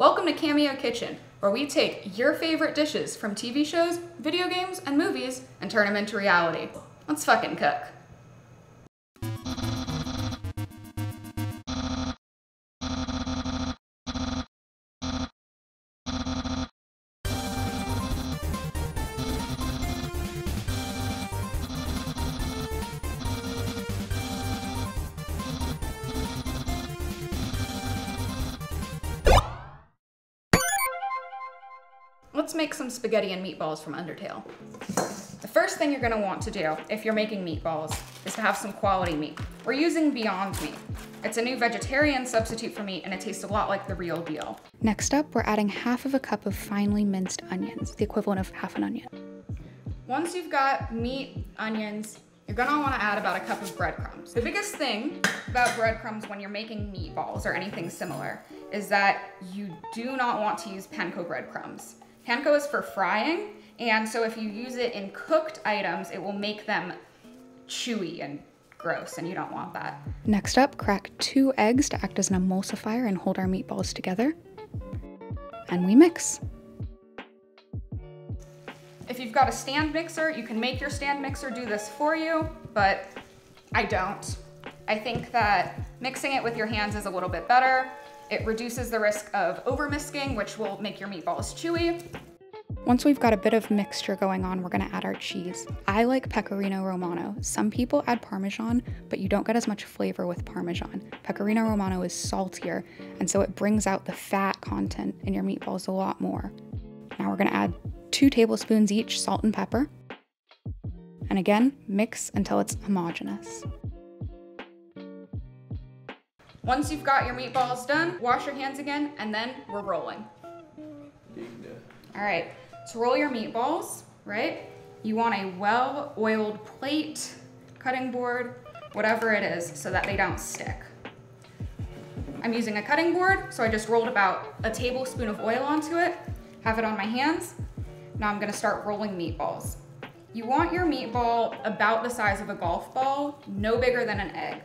Welcome to Cameo Kitchen, where we take your favorite dishes from TV shows, video games, and movies and turn them into reality. Let's fucking cook. Let's make some spaghetti and meatballs from Undertale. The first thing you're gonna want to do if you're making meatballs is to have some quality meat. We're using Beyond Meat. It's a new vegetarian substitute for meat and it tastes a lot like the real deal. Next up, we're adding half of a cup of finely minced onions, the equivalent of half an onion. Once you've got meat, onions, you're gonna wanna add about a cup of breadcrumbs. The biggest thing about breadcrumbs when you're making meatballs or anything similar is that you do not want to use panko breadcrumbs. Panko is for frying, and so if you use it in cooked items, it will make them chewy and gross, and you don't want that. Next up, crack 2 eggs to act as an emulsifier and hold our meatballs together. And we mix. If you've got a stand mixer, you can make your stand mixer do this for you, but I don't. I think that mixing it with your hands is a little bit better. It reduces the risk of over-misking, which will make your meatballs chewy. Once we've got a bit of mixture going on, we're gonna add our cheese. I like Pecorino Romano. Some people add Parmesan, but you don't get as much flavor with Parmesan. Pecorino Romano is saltier, and so it brings out the fat content in your meatballs a lot more. Now we're gonna add 2 tablespoons each salt and pepper. And again, mix until it's homogeneous. Once you've got your meatballs done, wash your hands again, and then we're rolling. All right, to roll your meatballs, right? You want a well-oiled plate, cutting board, whatever it is, so that they don't stick. I'm using a cutting board, so I just rolled about a tablespoon of oil onto it, have it on my hands. Now I'm gonna start rolling meatballs. You want your meatball about the size of a golf ball, no bigger than an egg.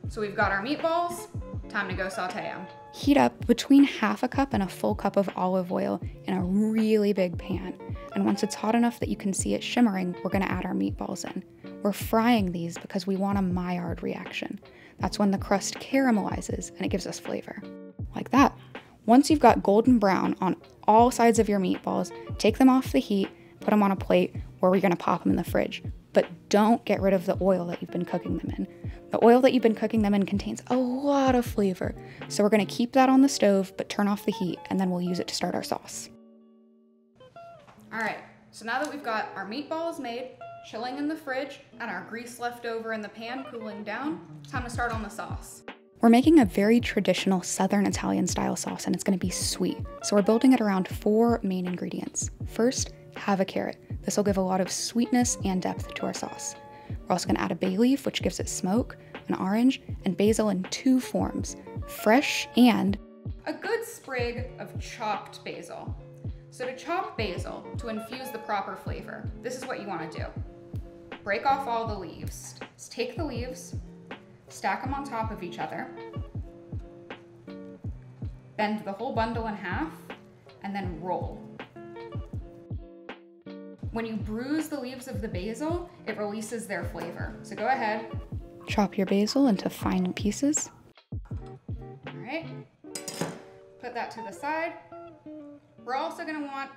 So we've got our meatballs, time to go saute them. Heat up between half a cup and a full cup of olive oil in a really big pan. And once it's hot enough that you can see it shimmering, we're gonna add our meatballs in. We're frying these because we want a Maillard reaction. That's when the crust caramelizes and it gives us flavor. Like that. Once you've got golden brown on all sides of your meatballs, take them off the heat, put them on a plate where we're gonna pop them in the fridge. But don't get rid of the oil that you've been cooking them in. The oil that you've been cooking them in contains a lot of flavor. So we're gonna keep that on the stove, but turn off the heat, and then we'll use it to start our sauce. All right, so now that we've got our meatballs made, chilling in the fridge, and our grease left over in the pan cooling down, time to start on the sauce. We're making a very traditional Southern Italian style sauce, and it's gonna be sweet. So we're building it around 4 main ingredients. First, have a carrot. This will give a lot of sweetness and depth to our sauce. We're also gonna add a bay leaf, which gives it smoke, an orange, and basil in 2 forms, fresh and a good sprig of chopped basil. So to chop basil, to infuse the proper flavor, this is what you wanna do. Break off all the leaves. Just take the leaves, stack them on top of each other, bend the whole bundle in half, and then roll. When you bruise the leaves of the basil, it releases their flavor. So go ahead. Chop your basil into fine pieces. All right, put that to the side. We're also gonna want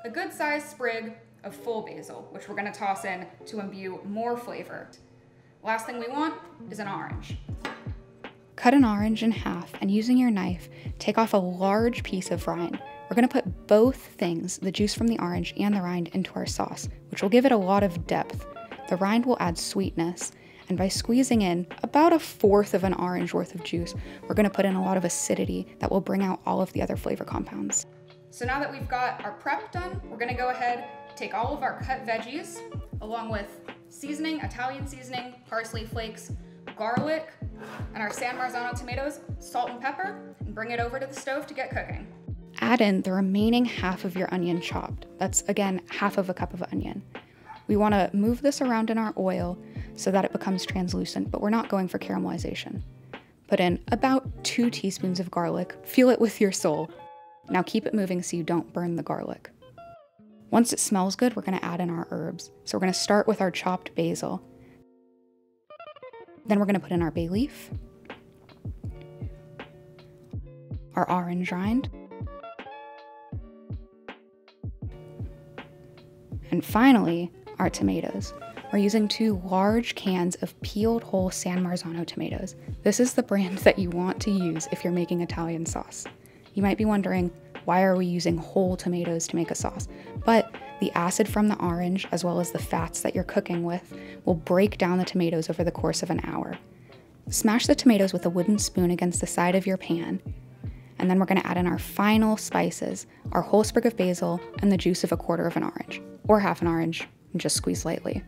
a good sized sprig of full basil, which we're gonna toss in to imbue more flavor. Last thing we want is an orange. Cut an orange in half and using your knife, take off a large piece of rind. We're gonna put both things, the juice from the orange and the rind, into our sauce, which will give it a lot of depth. The rind will add sweetness, and by squeezing in about 1/4 of an orange worth of juice, we're gonna put in a lot of acidity that will bring out all of the other flavor compounds. So now that we've got our prep done, we're gonna go ahead, take all of our cut veggies, along with seasoning, Italian seasoning, parsley flakes, garlic, and our San Marzano tomatoes, salt and pepper, and bring it over to the stove to get cooking. Add in the remaining half of your onion chopped. That's, again, half of a cup of onion. We want to move this around in our oil so that it becomes translucent, but we're not going for caramelization. Put in about 2 teaspoons of garlic. Feel it with your soul. Now keep it moving so you don't burn the garlic. Once it smells good, we're going to add in our herbs. So we're going to start with our chopped basil. Then we're going to put in our bay leaf, our orange rind, and finally, our tomatoes. We're using 2 large cans of peeled whole San Marzano tomatoes. This is the brand that you want to use if you're making Italian sauce. You might be wondering, why are we using whole tomatoes to make a sauce? But the acid from the orange, as well as the fats that you're cooking with, will break down the tomatoes over the course of an hour. Smash the tomatoes with a wooden spoon against the side of your pan, and then we're going to add in our final spices, our whole sprig of basil and the juice of a quarter of an orange, or half an orange, and just squeeze lightly.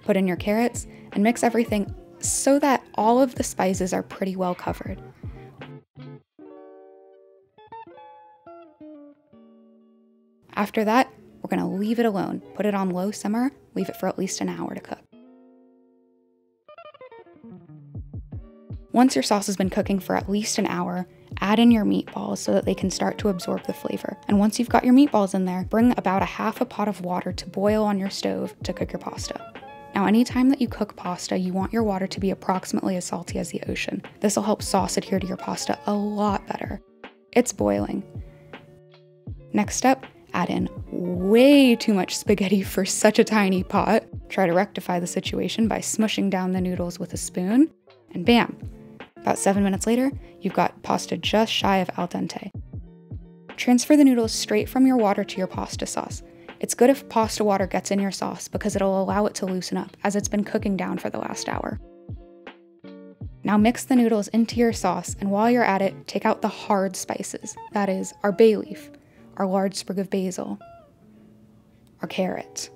Put in your carrots and mix everything so that all of the spices are pretty well covered. After that, we're going to leave it alone. Put it on low simmer, leave it for at least an hour to cook. Once your sauce has been cooking for at least an hour, add in your meatballs so that they can start to absorb the flavor. And once you've got your meatballs in there, bring about a half a pot of water to boil on your stove to cook your pasta. Now, anytime that you cook pasta, you want your water to be approximately as salty as the ocean. This will help sauce adhere to your pasta a lot better. It's boiling. Next step, add in way too much spaghetti for such a tiny pot. Try to rectify the situation by smushing down the noodles with a spoon, and bam! About 7 minutes later, you've got pasta just shy of al dente. Transfer the noodles straight from your water to your pasta sauce. It's good if pasta water gets in your sauce because it'll allow it to loosen up as it's been cooking down for the last hour. Now mix the noodles into your sauce, and while you're at it, take out the hard spices. That is, our bay leaf, our large sprig of basil, our carrot,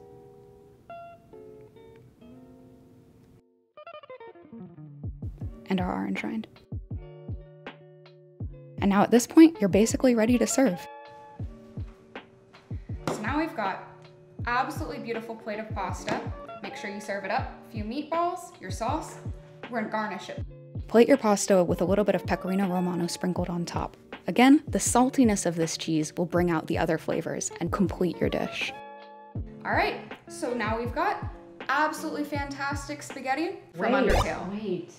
and our orange rind. And now at this point, you're basically ready to serve. So now we've got absolutely beautiful plate of pasta. Make sure you serve it up. A few meatballs, your sauce. We're gonna garnish it. Plate your pasta with a little bit of pecorino romano sprinkled on top. Again, the saltiness of this cheese will bring out the other flavors and complete your dish. All right, so now we've got absolutely fantastic spaghetti from Undertale. Wait.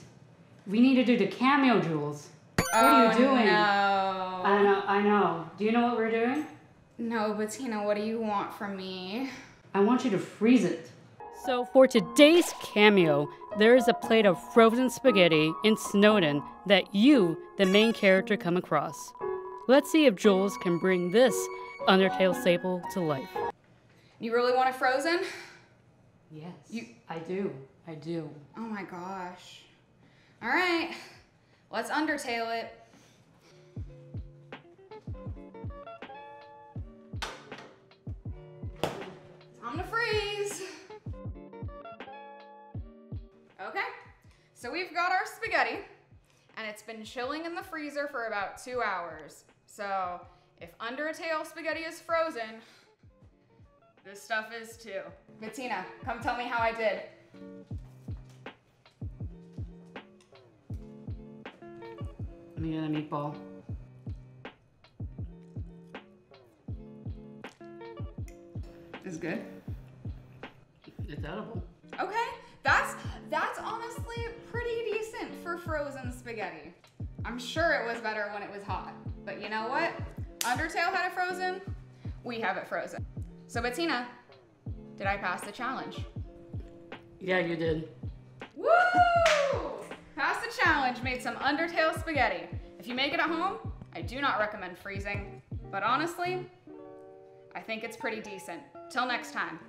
We need to do the cameo, Jules. What are you doing? No. I know. Do you know what we're doing? No, Bettina, what do you want from me? I want you to freeze it. So for today's cameo, there is a plate of frozen spaghetti in Snowdin that you, the main character, come across. Let's see if Jules can bring this Undertale staple to life. You really want it frozen? Yes, I do. Oh my gosh. All right, let's Undertale it. Time to freeze. Okay, so we've got our spaghetti, and it's been chilling in the freezer for about 2 hours. So if Undertale spaghetti is frozen, this stuff is too. Bettina, come tell me how I did. Let me get a meatball. It's good. It's edible. Okay, that's honestly pretty decent for frozen spaghetti. I'm sure it was better when it was hot, but you know what? Undertale had it frozen, we have it frozen. So Bettina, did I pass the challenge? Yeah, you did. Woo! Passed the challenge, made some Undertale spaghetti. If you make it at home, I do not recommend freezing, but honestly, I think it's pretty decent. Till next time.